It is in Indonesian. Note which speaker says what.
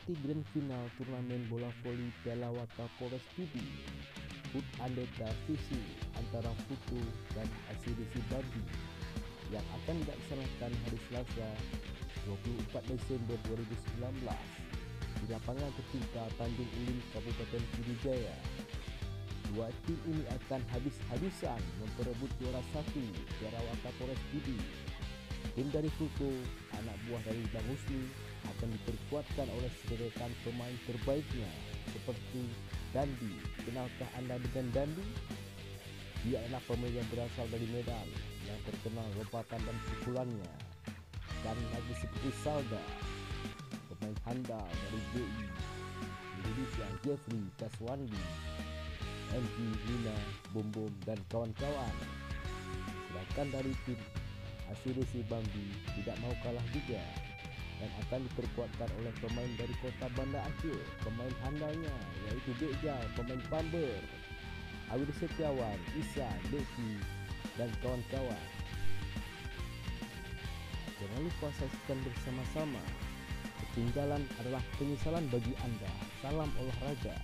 Speaker 1: mengikuti grand final turnamen bola voli Piala Wakapolres Pidi Hut Andeta Visi antara Putu dan ACDC Babi yang akan dilaksanakan hari Selasa 24 Desember 2019 di lapangan tercinta Tanjung Ulin, Kabupaten Pidijaya. Dua tim ini akan habis-habisan memperebut juara satu Piala Wakapolres Pidi. Tim dari Putu, anak buah dari Bang Husni, akan diperkuatkan oleh sederetan pemain terbaiknya seperti Dandi. Kenalkah Anda dengan Dandi? Dia adalah pemain yang berasal dari Medan yang terkenal lompatan dan pukulannya. Dan lagi seperti Salda, pemain handal dari BI Indonesia, Jeffrey Kaswandi, MG Lina, Bom Bom dan kawan-kawan. Sedangkan dari tim ACDC Bambi tidak mau kalah juga dan akan diperkuatkan oleh pemain dari kota Banda Aceh. Pemain handalnya yaitu Bekjal, pemain Pamber, Awir Setiawan, Isa, Deki dan kawan-kawan. Jangan lupa saksikan bersama-sama. Ketinggalan adalah penyesalan bagi Anda. Salam olahraga.